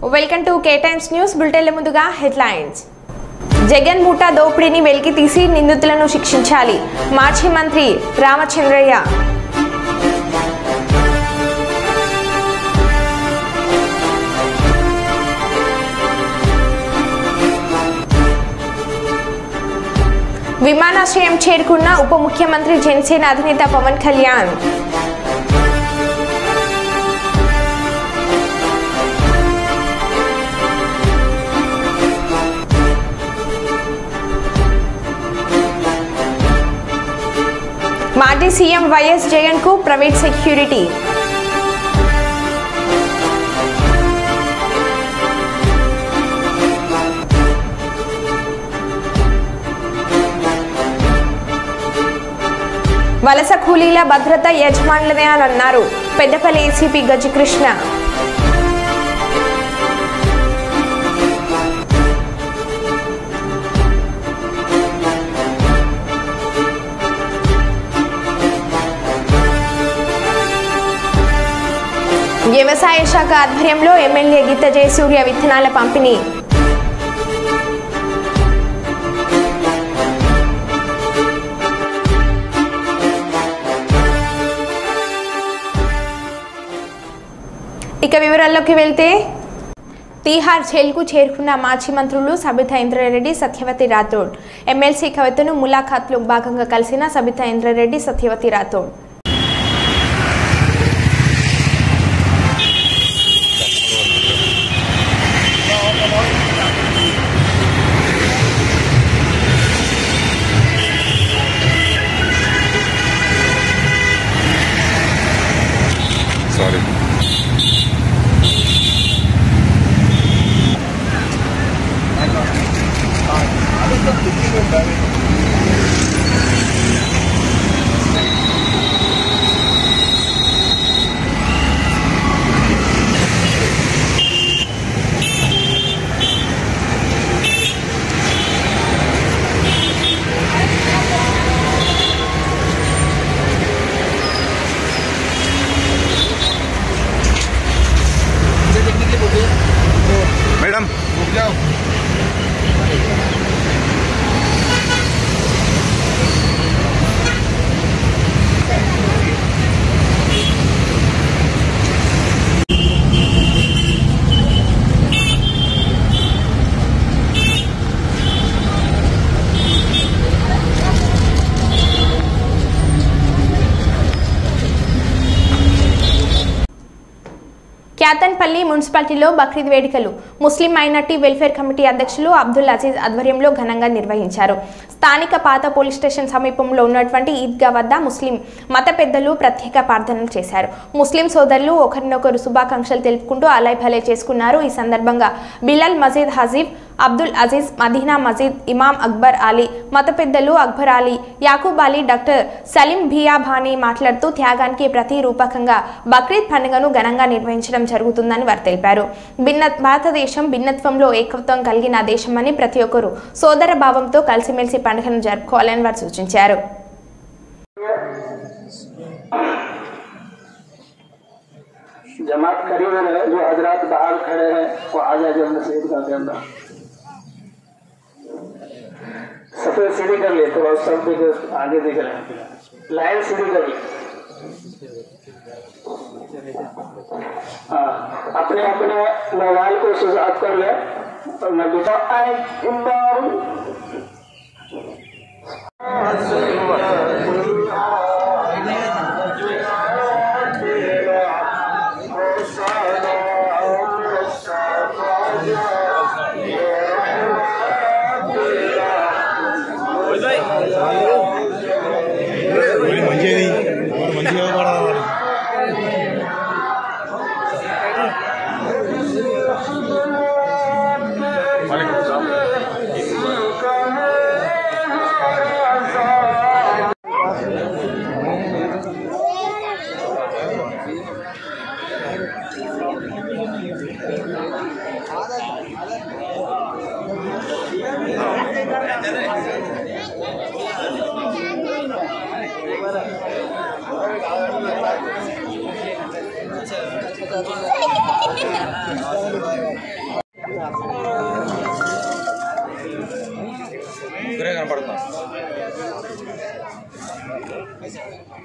Welcome to K times news బులెటిన్ల ముందుగా headlines. Jagan ముఠా దోపిడీని వెలికి తీసి నిందితులను శిక్షించాలి. మాజీ మంత్రి రామచంద్రయ్య. విమానాశ్రయం చేరుకున్న ఉప ముఖ్యమంత్రి జనసేన అధినేత పవన్ కళ్యాణ్. మాజీ సీఎం వైఎస్ జగన్ కు ప్రైవేట్ సెక్యూరిటీ. వలస కూలీల భద్రత యజమానులనే అని అన్నారు పెద్దపల్లి ఏసీపీ గజకృష్ణ. వ్యవసాయ శాఖ ఆధ్వర్యంలో ఎమ్మెల్యే గీత జయసూర్య విత్తనాల పంపిణీ. ఇక వివరాల్లోకి వెళ్తే తీహార్ జైలుకు చేరుకున్న మాజీ మంత్రులు సబితా ఇంద్రారెడ్డి, సత్యవతి రాథోడ్. ఎమ్మెల్సీ కవితను ములాఖాత్లో భాగంగా కలిసిన సబితా ఇంద్రారెడ్డి, సత్యవతి రాథోడ్. मैडम रुक जाओ. క్యాతన్పల్లి మున్సిపాలిటీలో బక్రీద్ వేడుకలు ముస్లిం మైనార్టీ వెల్ఫేర్ కమిటీ అధ్యక్షులు అబ్దుల్ అజీజ్ ఆధ్వర్యంలో ఘనంగా నిర్వహించారు. స్థానిక పాత పోలీస్ స్టేషన్ సమీపంలో ఉన్నటువంటి ఈద్గా వద్ద ముస్లిం మత పెద్దలు ప్రత్యేక ప్రార్థనలు చేశారు. ముస్లిం సోదరులు ఒకరినొకరు శుభాకాంక్షలు తెలుపుకుంటూ అలై భలై చేసుకున్నారు. ఈ సందర్భంగా బిలాల్ మజీద్ హజీబ్, అబ్దుల్ అజీజ్, మదీనా మజీద్ ఇమాం అక్బర్ అలీ, మత పెద్దలు అక్బర్ అలీ, యాకూబ్ అలీ, డాక్టర్ సలీం బియాబానీ మాట్లాడుతూ త్యాగానికి ప్రతి రూపకంగా బక్రీద్ పండుగను ఘనంగా నిర్వహించడం జరుగుతుందని వారు తెలిపారు. భారతదేశం భిన్నత్వంలో ఏకత్వం కలిగిన దేశమని ప్రతి ఒక్కరూ సోదర భావంతో కలిసిమెలిసి పండుగను జరుపుకోవాలని వారు సూచించారు. जमात करीब है, जो हजरात बाहर खड़े हैं वो आ जाए जल्द से ईदगाह के अंदर. सफेद सीढ़ी कर ले, थोड़ा सब आगे दिख रहे हैं, लाइन सीढ़ी कर ले. हाँ, अपने अपने मोबाइल को स्विच ऑफ कर ले और मैं बेटा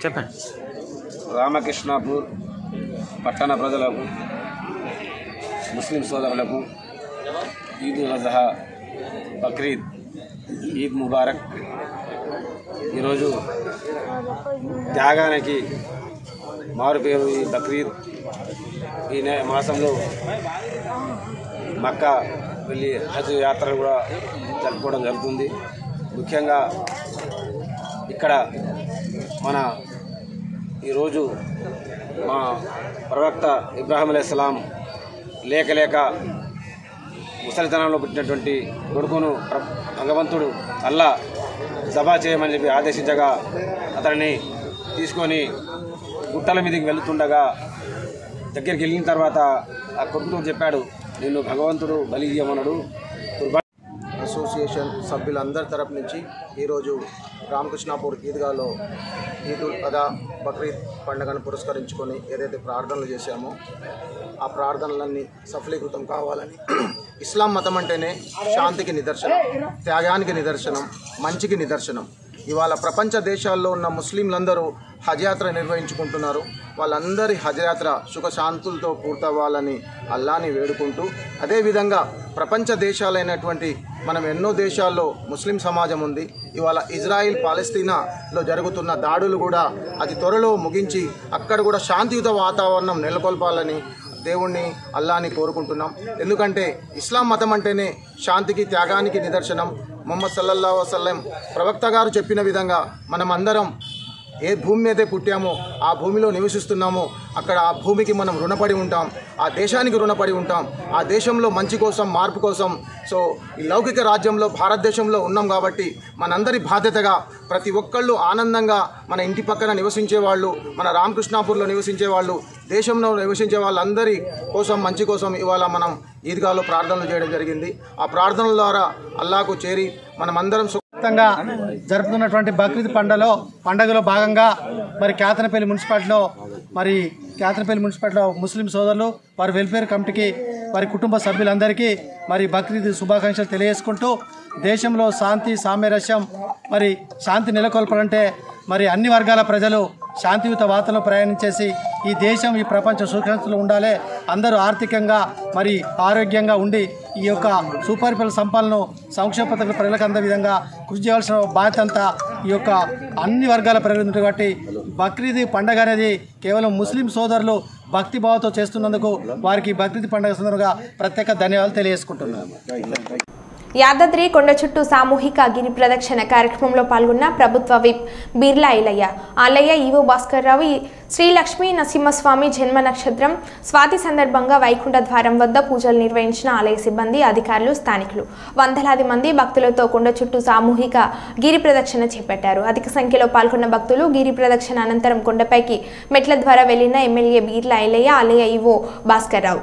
చెప్పండి. రామకృష్ణాపూర్ పట్టణ ప్రజలకు, ముస్లిం సోదరులకు ఈద్ ఉల్ అజహా, బక్రీద్, ఈద్ ముబారక్. ఈరోజు త్యాగానికి మారుపేరు ఈ బక్రీద్. ఈ మాసంలో మక్కా వెళ్ళి హజ్ యాత్రలు కూడా జరుపుకోవడం జరుగుతుంది. ముఖ్యంగా ఇక్కడ మన ఈరోజు మా ప్రవక్త ఇబ్రాహీం అలైహిస్సలాం లేక ముసలితనంలో పుట్టినటువంటి కొడుకును భగవంతుడు అల్లా జబా చేయమని చెప్పి ఆదేశించగా అతనిని తీసుకొని గుట్టల మీదకి వెళుతుండగా దగ్గరికి వెళ్ళిన తర్వాత ఆ కొడుకుతో చెప్పాడు, నిన్ను భగవంతుడు బలి ఇయ్యమన్నాడు. అసోసియేషన్ సభ్యులందరి తరపు నుంచి ఈరోజు రామకృష్ణాపూర్ ఈద్గాలో ఈద్ ఉల్ అదా బక్రీద్ పండుగను పురస్కరించుకొని ఏదైతే ప్రార్థనలు చేశామో ఆ ప్రార్థనలన్నీ సఫలీకృతం కావాలని, ఇస్లాం మతం అంటేనే శాంతికి నిదర్శనం, త్యాగానికి నిదర్శనం, మంచికి నిదర్శనం. ఇవాళ ప్రపంచ దేశాల్లో ఉన్న ముస్లింలందరూ హజ్ యాత్ర నిర్వహించుకుంటున్నారు. వాళ్ళందరి హజ్ యాత్ర సుఖశాంతులతో పూర్తవ్వాలని అల్లాని వేడుకుంటూ, అదేవిధంగా ప్రపంచ దేశాలైనటువంటి మనం ఎన్నో దేశాల్లో ముస్లిం సమాజం ఉంది. ఇవాళ ఇజ్రాయిల్ పాలస్తీనాలో జరుగుతున్న దాడులు కూడా అతి త్వరలో ముగించి అక్కడ కూడా శాంతియుత వాతావరణం నెలకొల్పాలని దేవుణ్ణి అల్లాని కోరుకుంటున్నాం. ఎందుకంటే ఇస్లాం మతం అంటేనే శాంతికి త్యాగానికి నిదర్శనం. ముహమ్మద్ సల్లల్లాహు అలైహి వసల్లం ప్రవక్త గారు చెప్పిన విధంగా మనం అందరం ఏ భూమి మీదే పుట్టామో ఆ భూమిలో నివసిస్తున్నామో అక్కడ ఆ భూమికి మనం రుణపడి ఉంటాం, ఆ దేశానికి రుణపడి ఉంటాం. ఆ దేశంలో మంచి కోసం, మార్పు కోసం, సో ఈ లౌకిక రాజ్యంలో భారతదేశంలో ఉన్నాం కాబట్టి మనందరి బాధ్యతగా ప్రతి ఒక్కళ్ళు ఆనందంగా మన ఇంటి పక్కన నివసించే వాళ్ళు, మన రామకృష్ణాపూర్లో నివసించే వాళ్ళు, దేశంలో నివసించే వాళ్ళందరి కోసం మంచి కోసం ఇవాళ మనం ఈద్గాలో ప్రార్థనలు చేయడం జరిగింది. ఆ ప్రార్థనల ద్వారా అల్లాకు చేరి మనమందరం సుఖంగా జరుపుతున్నటువంటి బక్రీద్ పండుగలో భాగంగా మరి కేతనపల్లి మున్సిపాలిటీలో ముస్లిం సోదరులు వారి వెల్ఫేర్ కమిటీకి వారి కుటుంబ సభ్యులందరికీ మరి బక్రీద్ శుభాకాంక్షలు తెలియజేసుకుంటూ, దేశంలో శాంతి సామరస్యం మరి శాంతి నెలకొల్పాలంటే మరి అన్ని వర్గాల ప్రజలు శాంతియుత వాతావరణంలో ప్రయాణించేసి ఈ దేశం, ఈ ప్రపంచం సుఖాంతులు ఉండాలి, అందరూ ఆర్థికంగా మరి ఆరోగ్యంగా ఉండి ఈ యొక్క సుపరిపాలన సంపాదనను సంక్షేమ పథకాల ప్రజలకు అందే విధంగా కృషి చేయాల్సిన బాధ్యత అంతా ఈ యొక్క అన్ని వర్గాల ప్రజలు కాబట్టి బక్రీద్ పండుగ అనేది కేవలం ముస్లిం సోదరులు భక్తిభావంతో చేస్తున్నందుకు వారికి బక్రీద్ పండుగ సందర్భంగా ప్రత్యేక ధన్యవాదాలు తెలియజేసుకుంటున్నాను. యాదాద్రి కొండ చుట్టూ సామూహిక గిరి ప్రదక్షిణ కార్యక్రమంలో పాల్గొన్న ప్రభుత్వ విప్ బిర్లా ఐలయ్య, ఆలయ ఈవో భాస్కర్ రావు, శ్రీ లక్ష్మీ నరసింహస్వామి జన్మ నక్షత్రం స్వాతి సందర్భంగా వైకుంఠ ద్వారం వద్ద పూజలు నిర్వహించిన ఆలయ సిబ్బంది, అధికారులు, స్థానికులు. వందలాది మంది భక్తులతో కొండ చుట్టూ సామూహిక గిరి ప్రదక్షిణ చేపట్టారు. అధిక సంఖ్యలో పాల్గొన్న భక్తులు గిరి ప్రదక్షిణ అనంతరం కొండపైకి మెట్ల ద్వారా వెళ్లిన ఎమ్మెల్యే బిర్లా ఐలయ్య, ఆలయ ఈవో భాస్కర్ రావు.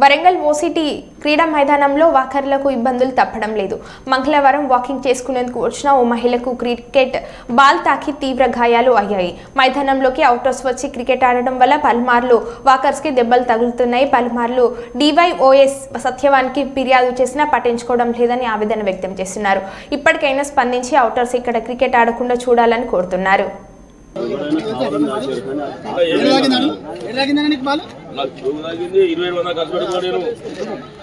వరంగల్ ఓసిటీ క్రీడా మైదానంలో వాకర్లకు ఇబ్బందులు తప్పడం లేదు. మంగళవారం వాకింగ్ చేసుకునేందుకు వచ్చిన ఓ మహిళకు క్రికెట్ బాల్ తాకి తీవ్ర గాయాలు అయ్యాయి. మైదానంలోకి అవుటర్స్ వచ్చి క్రికెట్ ఆడడం వల్ల పలుమార్లు వాకర్స్కి దెబ్బలు తగులుతున్నాయి. పలుమార్లు DYOS సత్యవానికి ఫిర్యాదు చేసినా పట్టించుకోవడం లేదని ఆవేదన వ్యక్తం చేస్తున్నారు. ఇప్పటికైనా స్పందించి అవుటర్స్ ఇక్కడ క్రికెట్ ఆడకుండా చూడాలని కోరుతున్నారు. నాకు చూపు తాగింది 27 ఖర్చు పెట్టుకున్నా నేను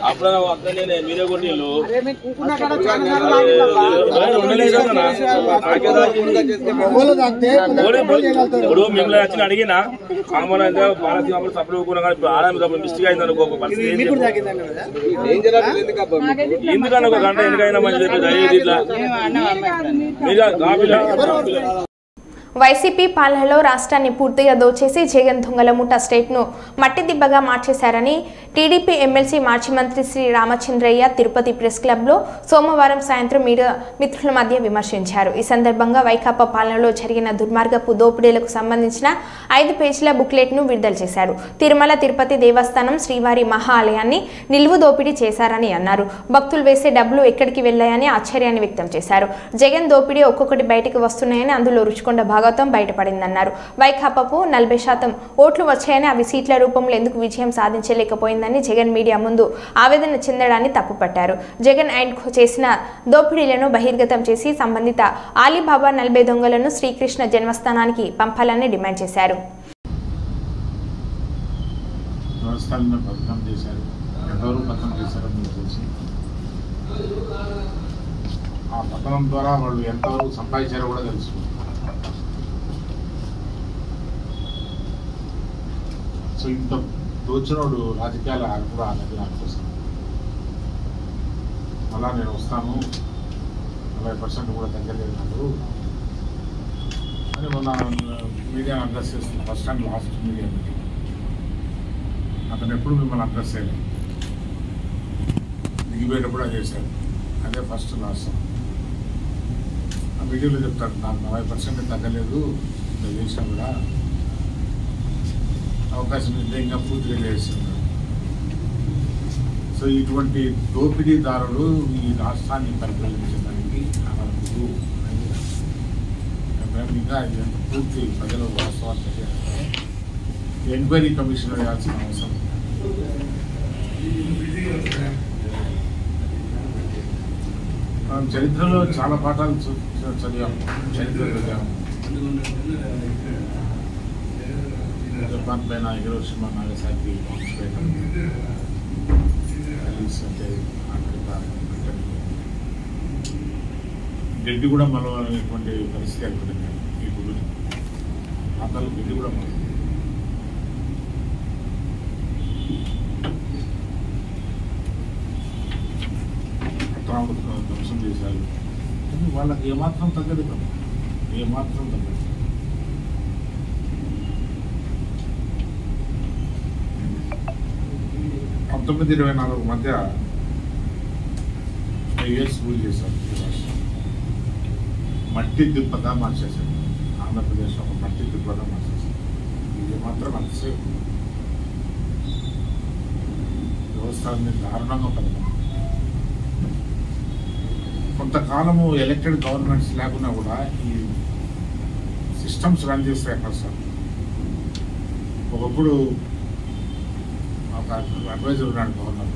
అప్పుడు అక్కడ మీరే కొట్టిళ్ళు ఇప్పుడు మిమ్మల్ని వచ్చి అడిగినా కామన్ అయితే బాలసింహ సప్లై కూడా కానీ ఇప్పుడు ఆడ మిస్టేక్ అయింది అనుకో పరిస్థితి ఎందుకన్నా ఒక గంట ఎందుకైనా మంచి చెప్పేది ఇట్లా మీరు వైసీపీ పాలనలో రాష్ట్రాన్ని పూర్తిగా దోచేసి జగన్ దొంగల ముఠా స్టేట్ను మట్టి దిబ్బగా మార్చేశారని టీడీపీ ఎమ్మెల్సీ మాజీ మంత్రి శ్రీ రామచంద్రయ్య తిరుపతి ప్రెస్ క్లబ్లో సోమవారం సాయంత్రం మీడియా మిత్రుల మధ్య విమర్శించారు. ఈ సందర్భంగా వైకాపా పాలనలో జరిగిన దుర్మార్గపు దోపిడీలకు సంబంధించిన 5 పేజీల బుక్లెట్ను విడుదల చేశారు. తిరుమల తిరుపతి దేవస్థానం శ్రీవారి మహా ఆలయాన్ని నిలువు దోపిడీ చేశారని అన్నారు. భక్తులు వేసే డబ్బులు ఎక్కడికి వెళ్లాయని ఆశ్చర్యాన్ని వ్యక్తం చేశారు. జగన్ దోపిడీ ఒక్కొక్కటి బయటకు వస్తున్నాయని, అందులో రుచికొండ భాగవతం బయటపడిందన్నారు. వైకాపాకు 40% ఓట్లు వచ్చాయని, అవి సీట్ల రూపంలో ఎందుకు విజయం సాధించలేకపోయిందని జగన్ మీడియా ముందు ఆవేదన చెందడాన్ని తప్పుపట్టారు. జగన్ అండ్ చేసిన దోపిడీలను బహిర్గతం చేసి సంబంధిత ఆలీబాబా 40 దొంగలను శ్రీకృష్ణ జన్మస్థానానికి పంపాలని డిమాండ్ చేశారు. ఆ పతనం ద్వారా వాళ్ళు ఎంతవరకు సంపాదించారో కూడా తెలుసు. సో ఇంత దోచినోడు రాజకీయాలు కూడా అనేది నాకు కోసం మళ్ళా నేను వస్తాను 40% కూడా తగ్గలేదు నాకు అని మొన్న మీడియాను అడ్రస్ చేస్తుంది. First and last media meeting. అతను ఎప్పుడు మిమ్మల్ని అడ్రస్ చేయలేదు. దిగిపోయేటప్పుడు అది చేశారు. అదే ఫస్ట్ లాస్ట్. ఆ వీడియోలో చెప్తాడు నాకు 40% తగ్గలేదు నేను చేసినా కూడా అవకాశం ఇస్తే ఇంకా పూర్తిగా చేస్తున్నారు. సో ఇటువంటి దోపిడీదారులు ఈ రాష్ట్రాన్ని పరిపాలించడానికి అనవద్దు. ఇంకా ఇదంత పూర్తి ప్రజలు వాస్తవాలు తెలియాలంటే ఎంక్వైరీ కమిషన్ వేయాల్సిన అవసరం. మనం చరిత్రలో చాలా పాఠాలు చదివాము. చరిత్ర చదివాము. జపాన్ పైన హిరోషిమా నాగసాకి బాంబ్స్ వేయడం, అంటే అమెరికా బ్రిటన్ గడ్డి కూడా మలవనేటువంటి పరిస్థితి ఏర్పడింది. ఈ గుడిని ప్రాంతాలు గడ్డి కూడా మల పట్టణాలు ధ్వంసం చేశారు. కానీ వాళ్ళకి ఏమాత్రం తగ్గదు కదా, ఏమాత్రం తగ్గదు. పంతొమ్మిది 24 మధ్య 5 years రూల్ చేశారు. ఈ రాష్ట్రం మట్టి దిబ్బగా మార్చేశారు. ఆంధ్రప్రదేశ్లో ఒక మట్టి దిబ్బగా మార్చేశారు. ఇది మాత్రం అంతసేపు వ్యవస్థలని దారుణంగా పడతాం. కొంతకాలము ఎలక్టెడ్ గవర్నమెంట్స్ లేకున్నా కూడా ఈ సిస్టమ్స్ రన్ చేస్తాయి ఎక్కడ సార్. ఒకప్పుడు అడ్వైజర్ ఉన్నాడు గవర్నర్.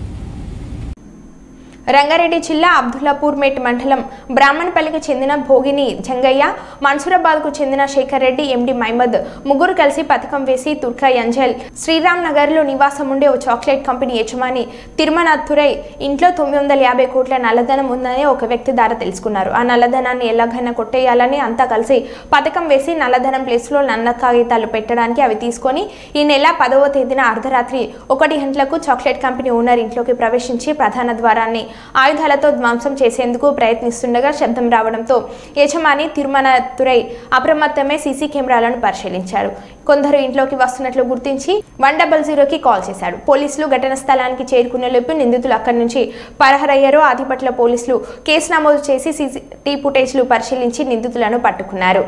రంగారెడ్డి జిల్లా అబ్దుల్లాపూర్ మేట్ మండలం బ్రాహ్మణపల్లికి చెందిన భోగిని జంగయ్య, మన్సూరాబాద్కు చెందిన శేఖర్ రెడ్డి, ఎండి మహమ్మద్ ముగ్గురు కలిసి పథకం వేసి తుర్కా యంజల్ శ్రీరామ్ నగర్లో నివాసం ఉండే ఓ చాక్లెట్ కంపెనీ యజమాని తిరుమనాథురై ఇంట్లో 950 కోట్ల నల్లధనం ఉందని ఒక వ్యక్తి ద్వారా తెలుసుకున్నారు. ఆ నల్లధనాన్ని ఎలాగైనా కొట్టేయాలని అంతా కలిసి పథకం వేసి నల్లధనం ప్లేస్లో నల్ల కాగితాలు పెట్టడానికి అవి తీసుకొని ఈ నెల 10వ తేదీన అర్ధరాత్రి 1 గంటలకు చాక్లెట్ కంపెనీ ఓనర్ ఇంట్లోకి ప్రవేశించి ప్రధాన ద్వారాన్ని ఆయుధాలతో ధ్వంసం చేసేందుకు ప్రయత్నిస్తుండగా శబ్దం రావడంతో యజమాని తిరుమనాథురై అప్రమత్తమై సీసీ కెమెరాలను పరిశీలించారు. కొందరు ఇంట్లోకి వస్తున్నట్లు గుర్తించి 100కి కాల్ చేశాడు. పోలీసులు ఘటన స్థలానికి చేరుకునేలోపు నిందితులు అక్కడి నుంచి పరారయ్యారు. ఆదిపట్ల పోలీసులు కేసు నమోదు చేసి సీసీటీవీ ఫుటేజ్లు పరిశీలించి నిందితులను పట్టుకున్నారు.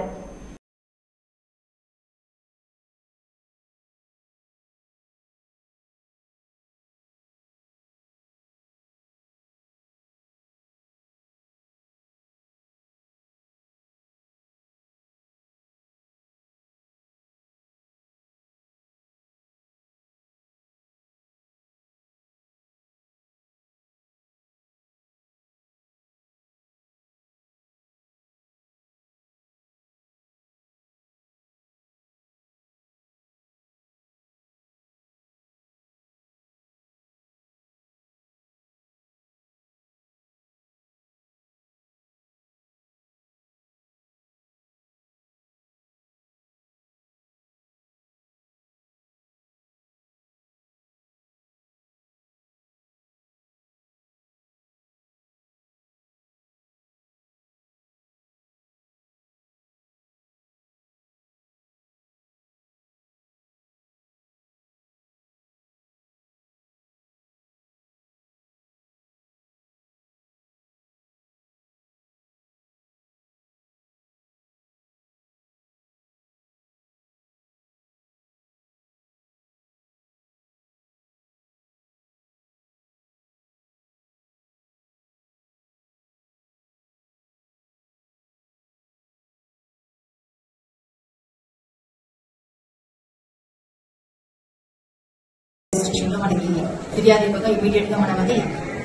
విషయంలో మనకి ఫిర్యాదు ఇవ్వగా ఇమీడియట్ గా మనం అది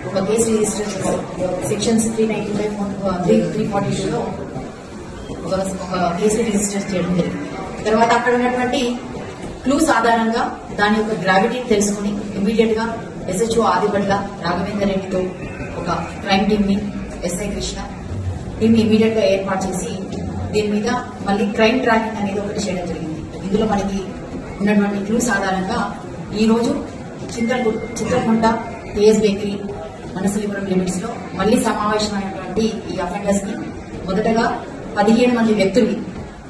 ఒక కేసు రిజిస్టర్ సెక్షన్స్ 392 ఒక కేసు రిజిస్టర్ చేయడం జరిగింది. తర్వాత అక్కడ ఉన్నటువంటి క్లూస్ ఆధారంగా దాని యొక్క గ్రావిటీని తెలుసుకుని ఇమీడియట్ గా SHO ఆదిపట్ల రాఘవేందర్ రెడ్డితో ఒక క్రైమ్ టీమ్ ని SI కృష్ణ టీమ్ ని ఇమీడియట్ గా ఏర్పాటు చేసి దీని మీద మళ్ళీ క్రైమ్ ట్రాకింగ్ అనేది ఒకటి చేయడం జరిగింది. ఇందులో మనకి ఉన్నటువంటి క్లూస్ ఆధారంగా ఈ రోజు చింతలకుంట KS బేకరీ మనసలిపురం లిమిట్స్ లో మళ్లీ సమావేశమైనటువంటి ఈ అఫెండర్స్ ని మొదటగా 17 మంది వ్యక్తుల్ని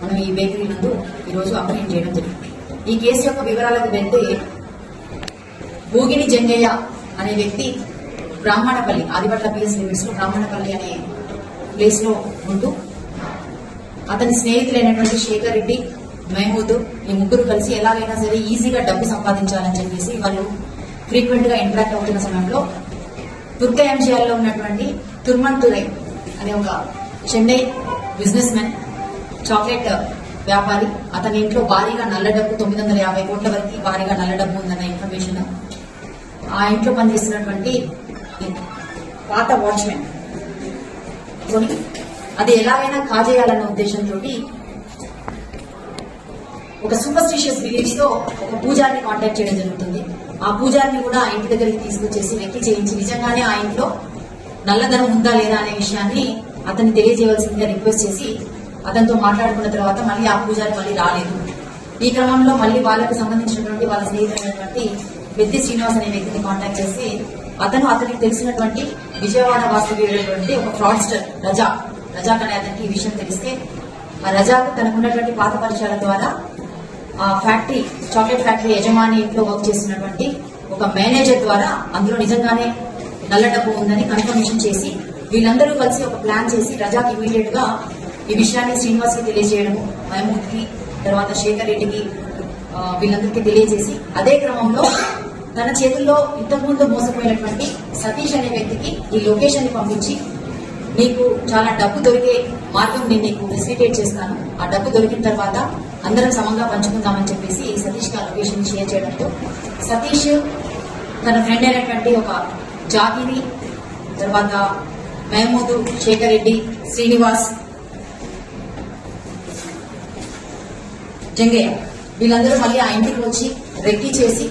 మనం ఈ బేకరీ నందు ఈ రోజు అప్రహెండ్ చేయడం జరిగింది. ఈ కేసు యొక్క వివరాలకు వెళ్తే భూగిని జంగయ్య అనే వ్యక్తి బ్రాహ్మణపల్లి ఆదిపట్ల PS లిమిట్స్ లో బ్రాహ్మణపల్లి అనే ప్లేస్ లో ఉంటూ అతని స్నేహితులైనటువంటి శేఖర్ రెడ్డి, మహమూద్ ఈ ముగ్గురు కలిసి ఎలాగైనా సరే ఈజీగా డబ్బు సంపాదించాలని చెప్పేసి వాళ్ళు ఫ్రీక్వెంట్ గా ఇంటరాక్ట్ అవుతున్న సమయంలో తుర్కయంజాల్లో ఉన్నటువంటి తుర్మన్ తురై అనే ఒక చెన్నై బిజినెస్ మ్యాన్ చాక్లెట్ వ్యాపారి అతని ఇంట్లో భారీగా నల్ల డబ్బు 950 కోట్ల వరకు భారీగా నల్ల డబ్బు ఉందన్న ఇన్ఫర్మేషన్ ఆ ఇంట్లో పనిచేస్తున్నటువంటి పాత వాచ్మెన్ అది ఎలాగైనా కాజేయాలన్న ఉద్దేశంతో ఒక సూపర్స్టిషియస్ బిలీఫ్స్ తో ఒక పూజారిని కాంటాక్ట్ చేయడం జరుగుతుంది. ఆ పూజారిని కూడా ఆ ఇంటి దగ్గరికి తీసుకొచ్చేసి వెక్కి చేయించి నిజంగానే ఆ ఇంట్లో నల్లధనం ఉందా లేదా అనే విషయాన్ని అతన్ని తెలియజేయవలసిందిగా రిక్వెస్ట్ చేసి అతనితో మాట్లాడుకున్న తర్వాత మళ్ళీ ఆ పూజారి మళ్ళీ రాలేదు. ఈ క్రమంలో మళ్ళీ వాళ్ళకు సంబంధించినటువంటి వాళ్ళ స్నేహితులైనటువంటి పెద్ది శ్రీనివాస్ అనే వ్యక్తిని కాంటాక్ట్ చేసి అతనికి తెలిసినటువంటి విజయవాడ వాస్తవ్యుడైనటువంటి ఒక ఫ్రాడ్స్టర్ రజాక్ అనే అతనికి ఈ విషయం తెలిస్తే ఆ రజాక్ తనకున్నటువంటి పాత పరిచయాల ద్వారా ఆ ఫ్యాక్టరీ చాక్లెట్ ఫ్యాక్టరీ యజమాని ఇంట్లో వర్క్ చేస్తున్నటువంటి ఒక మేనేజర్ ద్వారా అందులో నిజంగానే నల్ల డబ్బు ఉందని కన్ఫర్మేషన్ చేసి వీళ్ళందరూ కలిసి ఒక ప్లాన్ చేసి రజాక్ ఇమీడియట్ గా ఈ విషయాన్ని శ్రీనివాస్ కి తెలియజేయడము, మహమూద్ కి తర్వాత శేఖర్ రెడ్డికి వీళ్ళందరికీ తెలియజేసి అదే క్రమంలో తన చేతుల్లో ఇంతకుముందు మోసపోయినటువంటి సతీష్ అనే వ్యక్తికి ఈ లొకేషన్ ని పంపించి నీకు చాలా డబ్బు దొరికే మార్గం నేను నీకు ఫెసిలిటేట్ చేస్తాను, ఆ డబ్బు దొరికిన తర్వాత అందరం సమంగా పంచుకుందామని చెప్పేసి సతీష్ కి ఆ లొకేషన్ షేర్ చేయడంతో సతీష్ తన ఫ్రెండ్ అయినటువంటి ఒక జాగిని తర్వాత మహమూద్, శేఖర్ రెడ్డి, శ్రీనివాస్, జంగయ్య వీళ్ళందరూ మళ్ళీ ఆ ఇంటికి వచ్చి రెక్కీ చేసి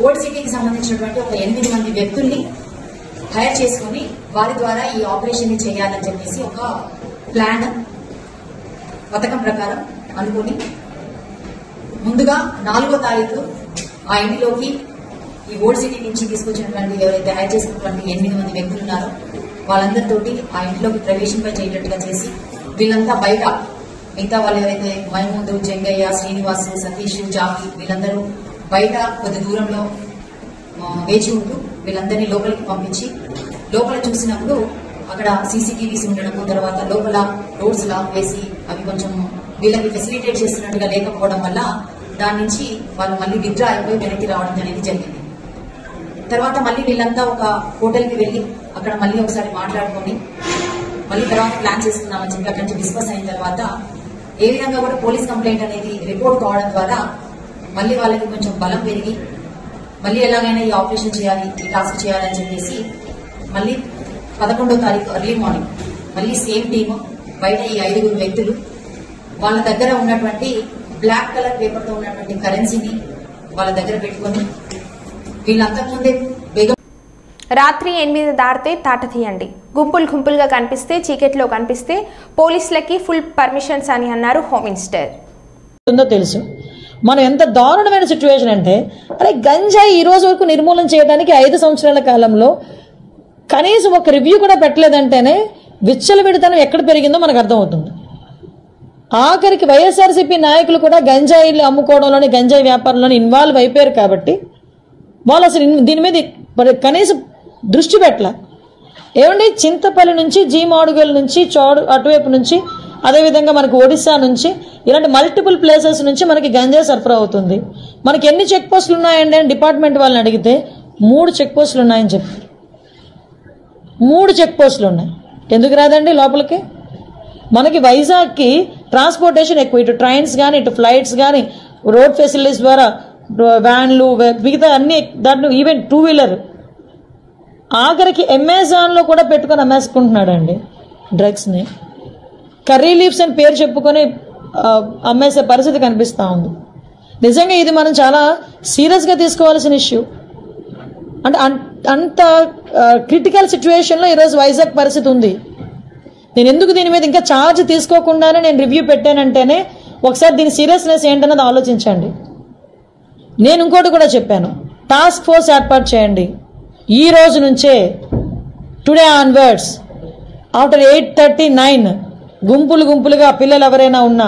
ఓల్డ్ సిటీకి సంబంధించినటువంటి ఒక 8 మంది వ్యక్తుల్ని హైర్ చేసుకుని వారి ద్వారా ఈ ఆపరేషన్ ని చేయాలని చెప్పేసి ఒక ప్లాన్ పథకం ప్రకారం అనుకుని ముందుగా 4వ తారీఖు ఆ ఇంటిలోకి ఈ ఓల్డ్ సిటీ నుంచి తీసుకొచ్చినటువంటి ఎవరైతే హైర్ చేసుకున్నటువంటి 8 మంది వ్యక్తులు ఉన్నారో వాళ్ళందరితోటి ఆ ఇంట్లోకి ప్రవేశింపజేయటట్టుగా చేసి వీళ్ళంతా బయట మిగతా వాళ్ళు ఎవరైతే మహమూద్, జంగయ్య, శ్రీనివాస్, సతీష్, జాకి వీళ్ళందరూ బయట కొద్ది దూరంలో వేచి ఉంటూ వీళ్ళందరినీ లోపలికి పంపించి లోపల చూసినప్పుడు అక్కడ CCTVs ఉండడము, తర్వాత లోపల రోడ్స్ లాక్ వేసి అవి కొంచెం వీళ్ళకి ఫెసిలిటేట్ చేస్తున్నట్టుగా లేకపోవడం వల్ల దాని నుంచి వాళ్ళు మళ్ళీ విత్డ్రా అయిపోయి వెనక్కి రావడం అనేది జరిగింది. తర్వాత మళ్ళీ వీళ్ళంతా ఒక హోటల్ కి వెళ్లి అక్కడ మళ్ళీ ఒకసారి మాట్లాడుకొని మళ్ళీ తర్వాత ప్లాన్ చేసుకున్నామని చెప్పి అక్కడి నుంచి డిస్కస్ అయిన తర్వాత ఏ విధంగా కూడా పోలీస్ కంప్లైంట్ అనేది రిపోర్ట్ కావడం ద్వారా మళ్ళీ వాళ్ళకి కొంచెం బలం పెరిగి మళ్ళీ ఎలాగైనా ఈ ఆపరేషన్ చేయాలి, ఈ టాస్క్ చేయాలని చెప్పేసి మళ్ళీ 11వ తారీఖు ఎర్లీ మార్నింగ్ మళ్ళీ సేమ్ టీమ్ బయట ఈ 5 వ్యక్తులు వాళ్ళ దగ్గర ఉన్నటువంటి బ్లాక్ కలర్ పేపర్ తో ఉన్నటువంటి కరెన్సీని వాళ్ళ దగ్గర పెట్టుకుని వీళ్ళంతకుముందే బేగం రాత్రి 8 దాటితే తాట తీయండి, గుంపులుగా కనిపిస్తే చీకట్లో కనిపిస్తే పోలీసులకి ఫుల్ పర్మిషన్స్ అని అన్నారు హోమ్ మినిస్టర్. తెలుసు మనం ఎంత దారుణమైన సిచ్యువేషన్ అంటే అరే గంజాయి ఈ రోజు వరకు నిర్మూలన చేయడానికి 5 సంవత్సరాల కాలంలో కనీసం ఒక రివ్యూ కూడా పెట్టలేదంటేనే విచ్చలవిడితనం ఎక్కడ పెరిగిందో మనకు అర్థమవుతుంది. ఆఖరికి వైఎస్ఆర్సీపీ నాయకులు కూడా గంజాయిలు అమ్ముకోవడంలోని గంజాయి వ్యాపారంలోని ఇన్వాల్వ్ అయిపోయారు కాబట్టి వాళ్ళు అసలు దీని మీద కనీసం దృష్టి పెట్టలే. ఏమండి చింతపల్లి నుంచి జీమాడుగల్ నుంచి అటువైపు నుంచి అదేవిధంగా మనకు ఒడిశా నుంచి ఇలాంటి మల్టిపుల్ ప్లేసెస్ నుంచి మనకి గంజాయి సరఫరా అవుతుంది. మనకి ఎన్ని చెక్ పోస్టులు ఉన్నాయండి అని డిపార్ట్మెంట్ వాళ్ళని అడిగితే 3 చెక్ పోస్టులు ఉన్నాయని చెప్పారు. 3 చెక్ పోస్టులు ఉన్నాయి. ఎందుకు రాదండి లోపలికి? మనకి వైజాగ్కి ట్రాన్స్పోర్టేషన్ ఎక్కువ, ఇటు ట్రైన్స్ కానీ ఇటు ఫ్లైట్స్ కానీ రోడ్ ఫెసిలిటీస్ ద్వారా వ్యాన్లు, మిగతా అన్ని దాంట్లో ఈవెన్ 2-వీలర్, ఆఖరికి అమెజాన్లో కూడా పెట్టుకొని అమ్మేసుకుంటున్నాడు అండి డ్రగ్స్ని. కర్రీ లీవ్స్ అని పేరు చెప్పుకొని అమ్మేసే పరిస్థితి కనిపిస్తూ ఉంది. నిజంగా ఇది మనం చాలా సీరియస్గా తీసుకోవాల్సిన ఇష్యూ. అంటే అంత క్రిటికల్ సిచ్యువేషన్లో ఈరోజు వైజాగ్ పరిస్థితి ఉంది. నేను ఎందుకు దీని మీద ఇంకా ఛార్జ్ తీసుకోకుండానే నేను రివ్యూ పెట్టానంటేనే ఒకసారి దీని సీరియస్నెస్ ఏంటన్నది ఆలోచించండి. నేను ఇంకోటి కూడా చెప్పాను, టాస్క్ ఫోర్స్ ఏర్పాటు చేయండి. ఈ రోజు నుంచే టుడే ఆన్వర్డ్స్ ఆఫ్టర్ 8:39 గుంపులుగా పిల్లలు ఎవరైనా ఉన్నా,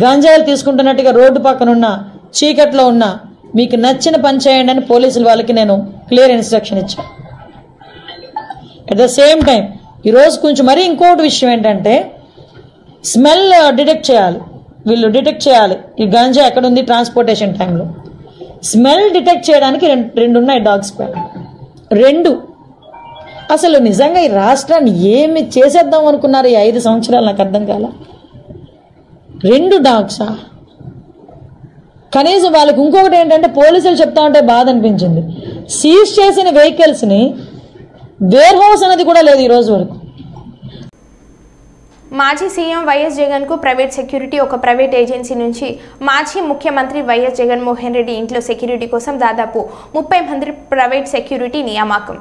గంజాయిలు తీసుకుంటున్నట్టుగా రోడ్డు పక్కన ఉన్నా, చీకట్లో ఉన్నా, మీకు నచ్చిన పని చేయండి అని పోలీసుల వాళ్ళకి నేను క్లియర్ ఇన్స్ట్రక్షన్ ఇచ్చాను. అట్ ద సేమ్ టైం ఈరోజు కొంచెం మరీ ఇంకోటి విషయం ఏంటంటే స్మెల్ డిటెక్ట్ చేయాలి. వీళ్ళు డిటెక్ట్ చేయాలి ఈ గంజా ఎక్కడుంది ట్రాన్స్పోర్టేషన్ టైంలో. స్మెల్ డిటెక్ట్ చేయడానికి రెండు ఉన్నాయి డాగ్ స్క్వాడ్. 2 అసలు నిజంగా ఈ రాష్ట్రాన్ని ఏమి చేసేద్దాం అనుకున్నారు ఈ 5 సంవత్సరాలు నాకు అర్థం కాల. 2 డాగ్సా? కనీసం వాళ్ళకి ఇంకొకటి ఏంటంటే పోలీసులు చెప్తా ఉంటే బాధ అనిపించింది, సీజ్ చేసిన వెహికల్స్ని వేర్ హౌస్ అనేది కూడా లేదు ఈ రోజు వరకు. మాజీ సీఎం వైఎస్ జగన్ కు ప్రైవేట్ సెక్యూరిటీ. ఒక ప్రైవేట్ ఏజెన్సీ నుంచి మాజీ ముఖ్యమంత్రి వైఎస్ జగన్మోహన్ రెడ్డి ఇంట్లో సెక్యూరిటీ కోసం దాదాపు 30 మంది ప్రైవేట్ సెక్యూరిటీ నియామకం.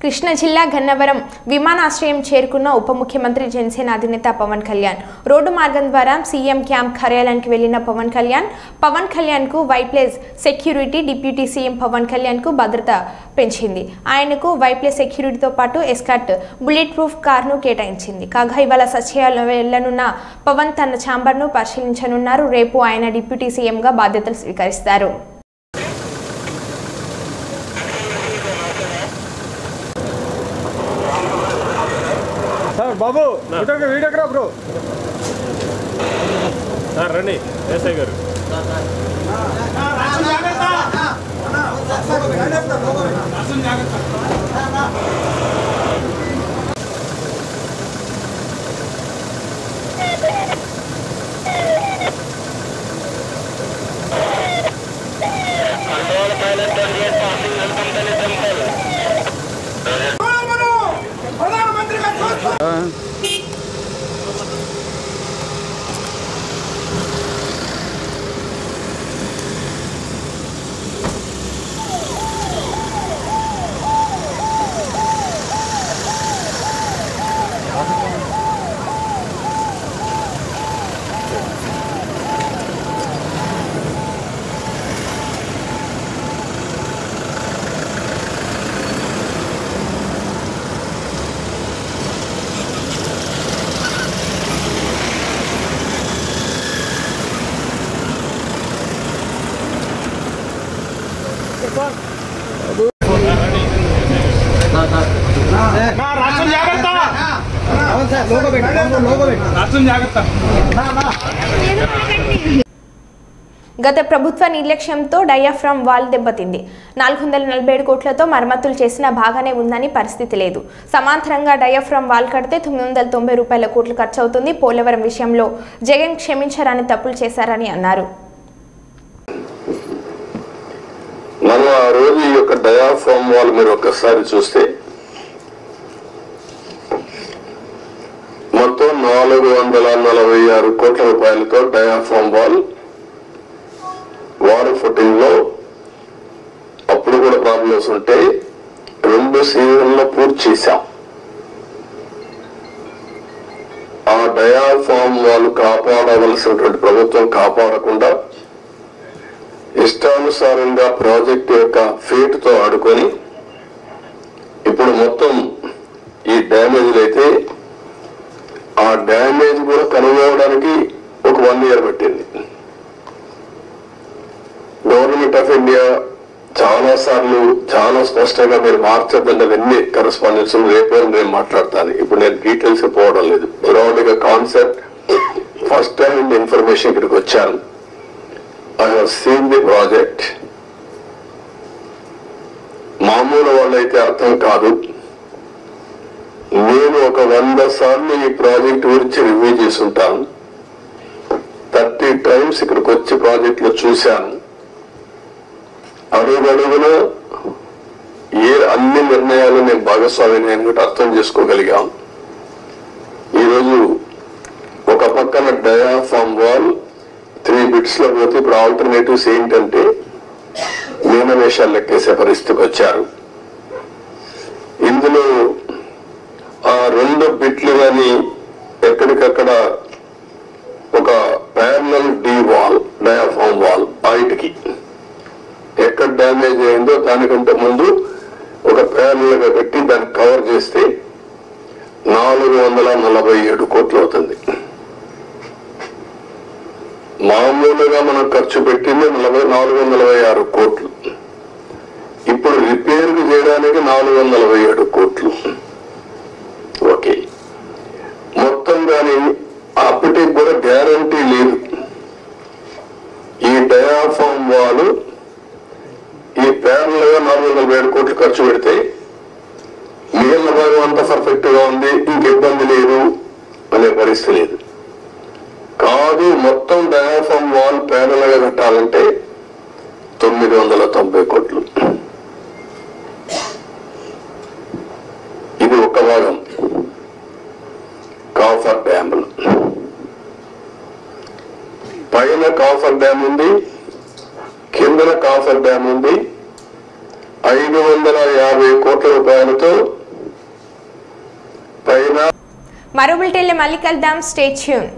కృష్ణా జిల్లా గన్నవరం విమానాశ్రయం చేరుకున్న ఉప ముఖ్యమంత్రి జనసేన అధినేత పవన్ కళ్యాణ్. రోడ్డు మార్గం ద్వారా సీఎం క్యాంప్ కార్యాలయానికి వెళ్లిన పవన్ కళ్యాణ్ కు Y plus security deputy CM Pawan Kalyan కు భద్రత పెంచింది. ఆయనకు వైప్లేస్ సెక్యూరిటీతో పాటు ఎస్కార్ట్ బుల్లెట్ ప్రూఫ్ కార్ను కేటాయించింది. కాగా ఇవాళ సచివాలయం వెళ్లనున్న పవన్ తన ఛాంబర్ను పరిశీలించనున్నారు. రేపు ఆయన డిప్యూటీ సీఎంగా బాధ్యతలు స్వీకరిస్తారు. బాబు వీడియోగ్రాఫ్ బ్రో రండి ఎస్ఐ గారు. గత ప్రభుత్వ నిర్లక్ష్యంతో డయాఫ్రామ్ వాల్ దెబ్బతింది. 447 కోట్లతో మరమ్మతులు చేసినా బాగానే ఉందని పరిస్థితి లేదు. సమాంతరంగా డయాఫ్రామ్ వాల్ కడితే 990 కోట్లు ఖర్చు అవుతుంది. పోలవరం విషయంలో జగన్ క్షమించరాని తప్పులు చేశారని అన్నారు. మనం ఆ రోజు ఈ యొక్క డయాఫ్రామ్ వాల్ మీరు ఒక్కసారి చూస్తే మొత్తం 446 కోట్ల రూపాయలతో డయాఫ్రామ్ వాల్ వాటర్ ఫుటింగ్ లో అప్పుడు కూడా ప్రాబ్లమ్స్ ఉంటే 2 సీజన్లో పూర్తి చేశాం. ఆ డయాఫ్రామ్ వాల్ కాపాడవలసినటువంటి ప్రభుత్వం కాపాడకుండా ఇష్టానుసారంగా ప్రాజెక్టు యొక్క ఫేట్ తో ఆడుకొని ఇప్పుడు మొత్తం ఈ డ్యామేజ్లు అయితే ఆ డ్యామేజ్ కూడా కనుగొనడానికి ఒక 1 year పట్టింది. గవర్నమెంట్ ఆఫ్ ఇండియా చాలా సార్లు చాలా స్పష్టంగా మీరు మార్చద్దంటే అవన్నీ కరెస్పాండెన్స్ రేపే నేను మాట్లాడతాను. ఇప్పుడు నేను డీటెయిల్స్ పోవడం లేదు. బ్రాడ్ గా కాన్సెప్ట్ ఫస్ట్ టైం ఇన్ఫర్మేషన్ ఇక్కడికి వచ్చాను. I have seen the project. మామూలు వాళ్ళైతే అర్థం కాదు. నేను ఒక 100 సార్లు ఈ ప్రాజెక్ట్ గురించి రివ్యూ చేసి ఉంటాను. 30 times ఇక్కడికి వచ్చి ప్రాజెక్ట్ లో చూశాను. అడుగడుగున అన్ని నిర్ణయాలు నేను భాగస్వామిని నేను అర్థం చేసుకోగలిగాం. ఈరోజు ఒక పక్కన డయాఫ్రామ్ వాల్ 3 bits లో పోతే ఇప్పుడు ఆల్టర్నేటివ్స్ ఏంటంటే మీనవేషాలు లెక్కేసే పరిస్థితికి వచ్చారు. ఇందులో ఆ 2 బిట్లు కానీ ఎక్కడికక్కడ ఒక parallel D wall diaphragm wall బయటికి ఎక్కడ డ్యామేజ్ అయిందో దానికంటే ముందు ఒక ప్యారలల్ గా పెట్టి దాన్ని కవర్ చేస్తే 447 కోట్లు అవుతుంది. మామూలుగా మనం ఖర్చు పెట్టింది 446 కోట్లు. ఇప్పుడు రిపేర్ చేయడానికి 447 కోట్లు. ఓకే, మొత్తం కానీ అప్పటికి కూడా గ్యారంటీ లేదు. ఈ డయాఫ్రామ్ వాల్ ఈ ప్యారల్ గా 447 కోట్లు ఖర్చు పెడితే మిగిలిన భాగం అంతా పర్ఫెక్ట్ గా ఉంది, ఇంక ఇబ్బంది లేదు అనే పరిస్థితి లేదు. కాదు, మొత్తం డయాఫ్రామ్ వాల్ ప్యారల్ గా కట్టాలంటే 990 కోట్లు. ఇది ఒక భాగం. కాఫర్ డ్యాములు పైన కాఫర్ డ్యామ్ ఉంది, కిందన కాఫర్ డ్యామ్ ఉంది. 550 కోట్ల రూపాయలతో పైన. మరో బులెటిన్లో మళ్ళీ కలుద్దాం. Stay tune.